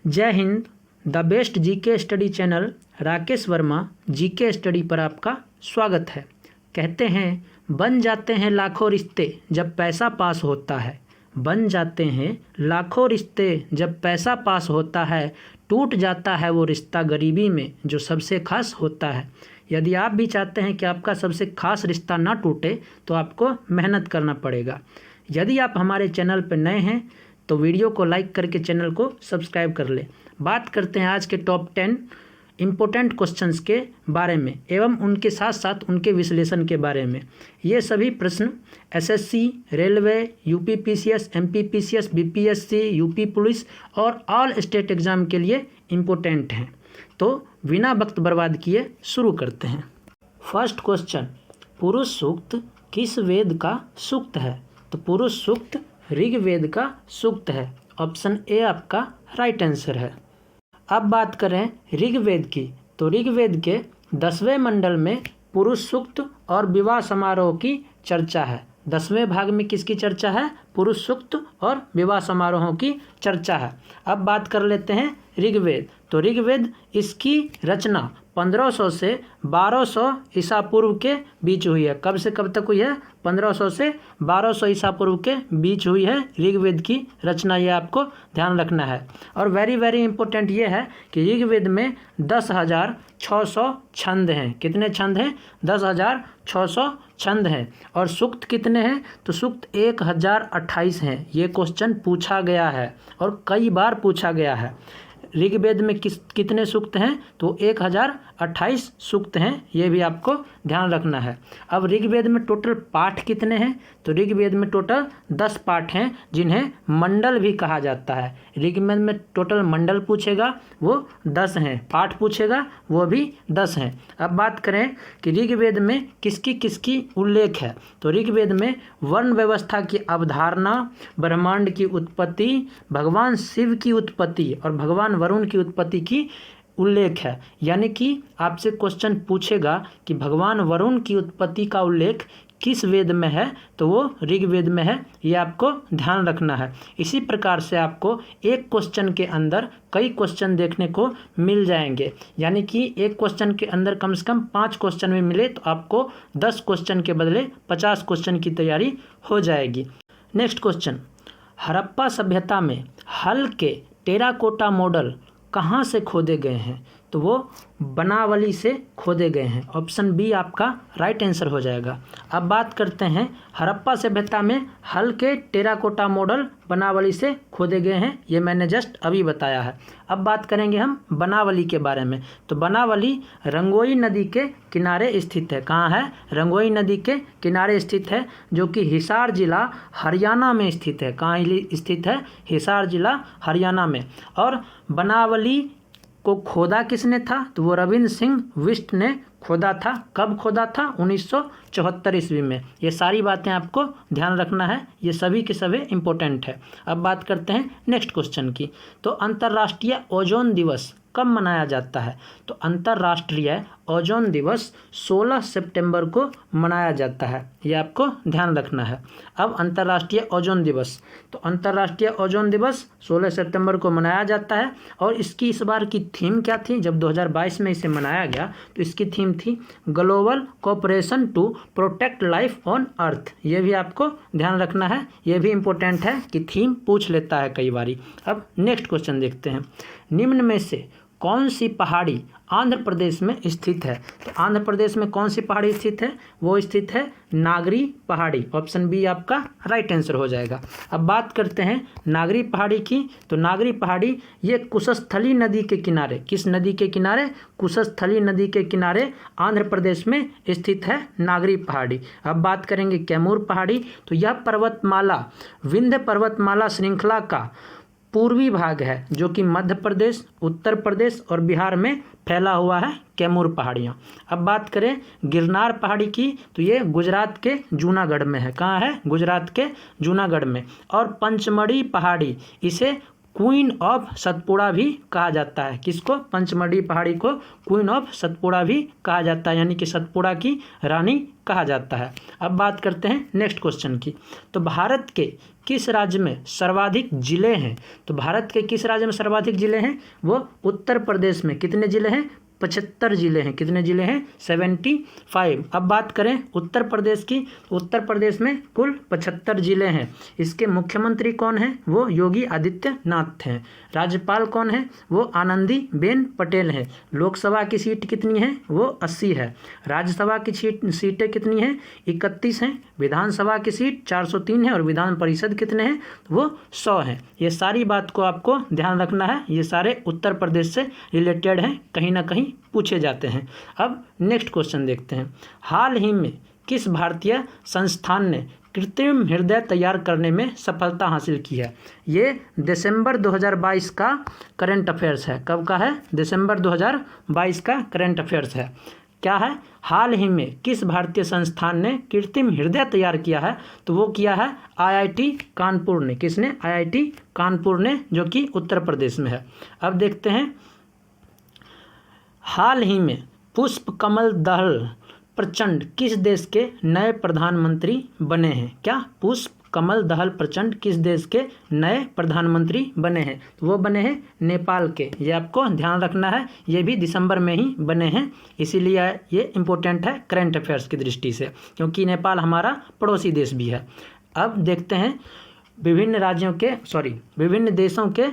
जय Hind. The best GK study channel Rakesh Verma GK study पर आपका स्वागत है। कहते हैं बन जाते हैं लाखों रिश्ते जब पैसा पास होता है, बन जाते हैं लाखों रिश्ते जब पैसा पास होता है, टूट जाता है वो रिश्ता गरीबी में जो सबसे खास होता है। यदि आप भी चाहते हैं कि आपका सबसे खास रिश्ता ना टूटे तो आपको मेहनत करना पड़ेगा। यदि आप हमारे चैनल पर नए हैं तो वीडियो को लाइक करके चैनल को सब्सक्राइब कर लें। बात करते हैं आज के टॉप 10 इम्पोर्टेंट क्वेश्चंस के बारे में एवं उनके साथ साथ उनके विश्लेषण के बारे में। ये सभी प्रश्न SSC, railway, UP PCS, MP PCS, BPSC, UP police और ऑल स्टेट एग्ज़ाम के लिए इम्पोर्टेंट हैं। तो बिना वक्त बर्बाद किए शुरू करते हैं। फर्स्ट क्वेश्चन, पुरुष सूक्त किस वेद का सूक्त है? तो पुरुष सूक्त ऋग्वेद का सूक्त है। ऑप्शन ए आपका राइट आंसर है। अब बात करें ऋग्वेद की, तो ऋग्वेद के 10वें मंडल में पुरुष सूक्त और विवाह समारोह की चर्चा है। 10वें भाग में किसकी चर्चा है? पुरुष सूक्त और विवाह समारोहों की चर्चा है। अब बात कर लेते हैं ऋग्वेद। तो ऋग्वेद इसकी रचना 1500 से 1200 ईसा पूर्व के बीच हुई है। कब से कब तक हुई है? 1500 से 1200 ईसा पूर्व के बीच हुई है ऋग्वेद की रचना। ये आपको ध्यान रखना है। और वेरी इंपॉर्टेंट ये है कि ऋग्वेद में 10,600 छंद हैं। कितने छंद हैं? 10,600 छंद हैं। और सूक्त कितने हैं? तो सूक्त 1028 हैं। ये क्वेश्चन पूछा गया है और कई बार पूछा गया है। ऋग्वेद में कितने सूक्त हैं? तो 1028 सूक्त हैं। ये भी आपको ध्यान रखना है। अब ऋग्वेद में टोटल पाठ कितने हैं? तो ऋग्वेद में टोटल 10 पाठ हैं जिन्हें मंडल भी कहा जाता है। ऋग्वेद में टोटल मंडल पूछेगा वो 10 हैं, पाठ पूछेगा वो भी 10 हैं। अब बात करें कि ऋग्वेद में किसकी किसकी उल्लेख है, तो ऋग्वेद में वर्ण व्यवस्था की अवधारणा, ब्रह्मांड की उत्पत्ति, भगवान शिव की उत्पत्ति और भगवान वरुण की उत्पत्ति की उल्लेख है। यानी कि आपसे क्वेश्चन पूछेगा कि भगवान वरुण की उत्पत्ति का उल्लेख किस वेद में है, तो वो ऋग्वेद में है। ये आपको ध्यान रखना है। इसी प्रकार से आपको एक क्वेश्चन के अंदर कई क्वेश्चन देखने को मिल जाएंगे। यानी कि एक क्वेश्चन के अंदर कम से कम 5 क्वेश्चन भी मिले तो आपको 10 क्वेश्चन के बदले 50 क्वेश्चन की तैयारी हो जाएगी। नेक्स्ट क्वेश्चन, हड़प्पा सभ्यता में हल के टेराकोटा मॉडल कहाँ से खोदे गए हैं? तो वो बनावली से खोदे गए हैं। ऑप्शन बी आपका राइट आंसर हो जाएगा। अब बात करते हैं हड़प्पा सभ्यता में हल के टेराकोटा मॉडल बनावली से खोदे गए हैं। ये मैंने जस्ट अभी बताया है। अब बात करेंगे हम बनावली के बारे में। तो बनावली रंगोई नदी के किनारे स्थित है। कहाँ है? रंगोई नदी के किनारे स्थित है, जो कि हिसार जिला हरियाणा में स्थित है। कहाँ स्थित है? हिसार जिला हरियाणा में। और बनावली को खोदा किसने था? तो वो रविंद्र सिंह बिष्ट ने खोदा था। कब खोदा था? 1974 ईस्वी में। ये सारी बातें आपको ध्यान रखना है। ये सभी के सभी इम्पोर्टेंट है। अब बात करते हैं नेक्स्ट क्वेश्चन की। तो अंतर्राष्ट्रीय ओजोन दिवस कब मनाया जाता है? तो अंतर्राष्ट्रीय ओजोन दिवस 16 सितंबर को मनाया जाता है। ये आपको ध्यान रखना है। अब अंतर्राष्ट्रीय ओजोन दिवस, तो अंतर्राष्ट्रीय ओजोन दिवस 16 सितंबर को मनाया जाता है। और इसकी इस बार की थीम क्या थी? जब 2022 में इसे मनाया गया तो इसकी थीम थी global cooperation to protect life on earth. ये भी आपको ध्यान रखना है। ये भी इम्पोर्टेंट है कि थीम पूछ लेता है कई बारी। अब नेक्स्ट क्वेश्चन देखते हैं। निम्न में से कौन सी पहाड़ी आंध्र प्रदेश में स्थित है? तो आंध्र प्रदेश में कौन सी पहाड़ी स्थित है? वो स्थित है नागरी पहाड़ी। ऑप्शन बी आपका राइट आंसर हो जाएगा। अब बात करते हैं नागरी पहाड़ी की। तो नागरी पहाड़ी ये कुशस्थली नदी के किनारे, किस नदी के किनारे? कुशस्थली नदी के किनारे आंध्र प्रदेश में स्थित है नागरी पहाड़ी। अब बात करेंगे कैमूर पहाड़ी। तो यह पर्वतमाला विंध्य पर्वतमाला श्रृंखला का पूर्वी भाग है, जो कि मध्य प्रदेश, उत्तर प्रदेश और बिहार में फैला हुआ है कैमूर पहाड़ियाँ। अब बात करें गिरनार पहाड़ी की, तो ये गुजरात के जूनागढ़ में है। कहाँ है? गुजरात के जूनागढ़ में। और पंचमढ़ी पहाड़ी, इसे क्वीन ऑफ सतपुड़ा भी कहा जाता है। किसको? पंचमढ़ी पहाड़ी को क्वीन ऑफ सतपुड़ा भी कहा जाता है, यानी कि सतपुड़ा की रानी कहा जाता है। अब बात करते हैं नेक्स्ट क्वेश्चन की। तो भारत के किस राज्य में सर्वाधिक जिले हैं? तो भारत के किस राज्य में सर्वाधिक जिले हैं? वो उत्तर प्रदेश में। कितने जिले हैं? 75 जिले हैं। कितने जिले हैं? 75। अब बात करें उत्तर प्रदेश की, उत्तर प्रदेश में कुल 75 जिले हैं। इसके मुख्यमंत्री कौन हैं? वो योगी आदित्यनाथ हैं। राज्यपाल कौन है? वो आनंदीबेन पटेल हैं। लोकसभा की सीट कितनी है? वो 80 है। राज्यसभा की सीटें कितनी हैं? 31 हैं। विधानसभा की सीट 403 है और विधान परिषद कितने हैं? वो 100 हैं। ये सारी बात को आपको ध्यान रखना है, ये सारे उत्तर प्रदेश से रिलेटेड हैं, कहीं ना कहीं पूछे जाते हैं। अब नेक्स्ट क्वेश्चन देखते हैं। हाल ही में किस भारतीय संस्थान ने कृत्रिम हृदय तैयार करने में सफलता हासिल की है? ये दिसंबर 2022 का करंट अफेयर्स है। कब का है? दिसंबर 2022 का करंट अफेयर्स है। क्या है? हाल ही में किस भारतीय संस्थान ने कृत्रिम हृदय तैयार किया है? तो वो किया है IIT कानपुर ने। किसने? IIT कानपुर ने, जो कि उत्तर प्रदेश में है। अब देखते हैं, हाल ही में पुष्प कमल दहल प्रचंड किस देश के नए प्रधानमंत्री बने हैं? क्या? पुष्प कमल दहल प्रचंड किस देश के नए प्रधानमंत्री बने हैं? तो वो बने हैं नेपाल के। ये आपको ध्यान रखना है, ये भी दिसंबर में ही बने हैं, इसीलिए ये इम्पोर्टेंट है करंट अफेयर्स की दृष्टि से, क्योंकि नेपाल हमारा पड़ोसी देश भी है। अब देखते हैं विभिन्न देशों के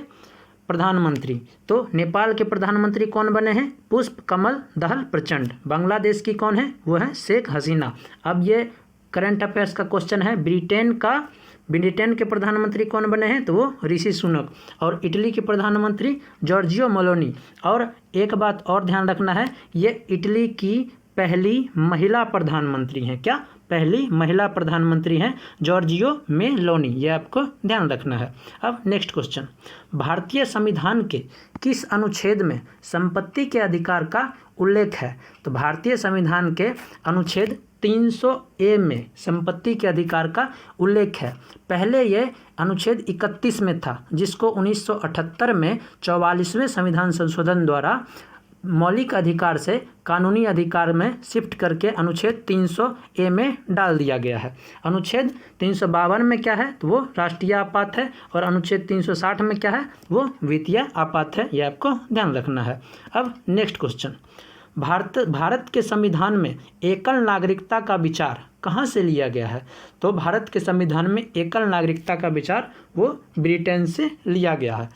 प्रधानमंत्री। तो नेपाल के प्रधानमंत्री कौन बने हैं? पुष्प कमल दहल प्रचंड। बांग्लादेश की कौन है? वो है शेख हसीना। अब ये करंट अफेयर्स का क्वेश्चन है। ब्रिटेन के प्रधानमंत्री कौन बने हैं? तो वो ऋषि सुनक। और इटली के प्रधानमंत्री जॉर्जियो मेलोनी। और एक बात और ध्यान रखना है, ये इटली की पहली महिला प्रधानमंत्री हैं। क्या? पहली महिला प्रधानमंत्री हैं जॉर्जियो मेलोनी। ये आपको ध्यान रखना है। अब नेक्स्ट क्वेश्चन, भारतीय संविधान के किस अनुच्छेद में संपत्ति के अधिकार का उल्लेख है? तो भारतीय संविधान के अनुच्छेद 300A में संपत्ति के अधिकार का उल्लेख है। पहले ये अनुच्छेद 31 में था, जिसको 1978 में 44वें संविधान संशोधन द्वारा मौलिक अधिकार से कानूनी अधिकार में शिफ्ट करके अनुच्छेद 300A में डाल दिया गया है। अनुच्छेद 352 में क्या है? तो वो राष्ट्रीय आपात है। और अनुच्छेद 360 में क्या है? वो वित्तीय आपात है। ये आपको ध्यान रखना है। अब नेक्स्ट क्वेश्चन, भारत के संविधान में एकल नागरिकता का विचार कहाँ से लिया गया है? तो भारत के संविधान में एकल नागरिकता का विचार वो ब्रिटेन से लिया गया है।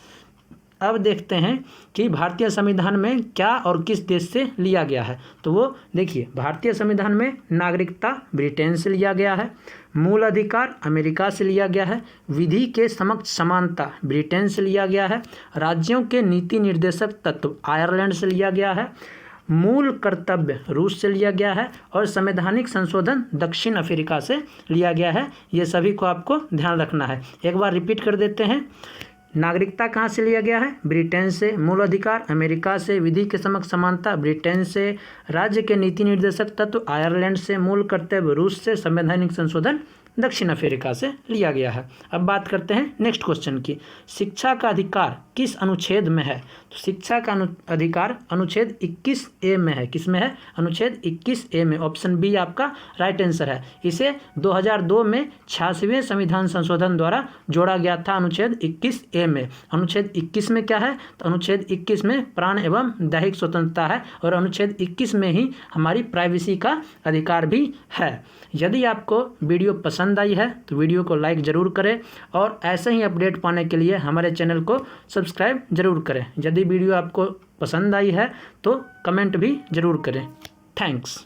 अब देखते हैं कि भारतीय संविधान में क्या और किस देश से लिया गया है। तो वो देखिए, भारतीय संविधान में नागरिकता ब्रिटेन से लिया गया है, मूल अधिकार अमेरिका से लिया गया है, विधि के समक्ष समानता ब्रिटेन से लिया गया है, राज्यों के नीति निर्देशक तत्व आयरलैंड से लिया गया है, मूल कर्तव्य रूस से लिया गया है, और संवैधानिक संशोधन दक्षिण अफ्रीका से लिया गया है। ये सभी को आपको ध्यान रखना है। एक बार रिपीट कर देते हैं। नागरिकता कहाँ से लिया गया है? ब्रिटेन से। मूल अधिकार अमेरिका से। विधि के समक्ष समानता ब्रिटेन से। राज्य के नीति निर्देशक तत्व आयरलैंड से। मूल कर्तव्य रूस से। संवैधानिक संशोधन दक्षिण अफ्रीका से लिया गया है। अब बात करते हैं नेक्स्ट क्वेश्चन की। शिक्षा का अधिकार किस अनुच्छेद में है? तो शिक्षा का अधिकार अनुच्छेद 21A में है। किस में है? अनुच्छेद 21A में। ऑप्शन बी आपका राइट आंसर है। इसे 2002 में 86वें संविधान संशोधन द्वारा जोड़ा गया था अनुच्छेद 21A में। अनुच्छेद 21 में क्या है? तो अनुच्छेद 21 में प्राण एवं दैहिक स्वतंत्रता है, और अनुच्छेद 21 में ही हमारी प्राइवेसी का अधिकार भी है। यदि आपको वीडियो पसंद आई है तो वीडियो को लाइक ज़रूर करें, और ऐसे ही अपडेट पाने के लिए हमारे चैनल को सब्सक्राइब ज़रूर करें। यदि वीडियो आपको पसंद आई है तो कमेंट भी ज़रूर करें। थैंक्स।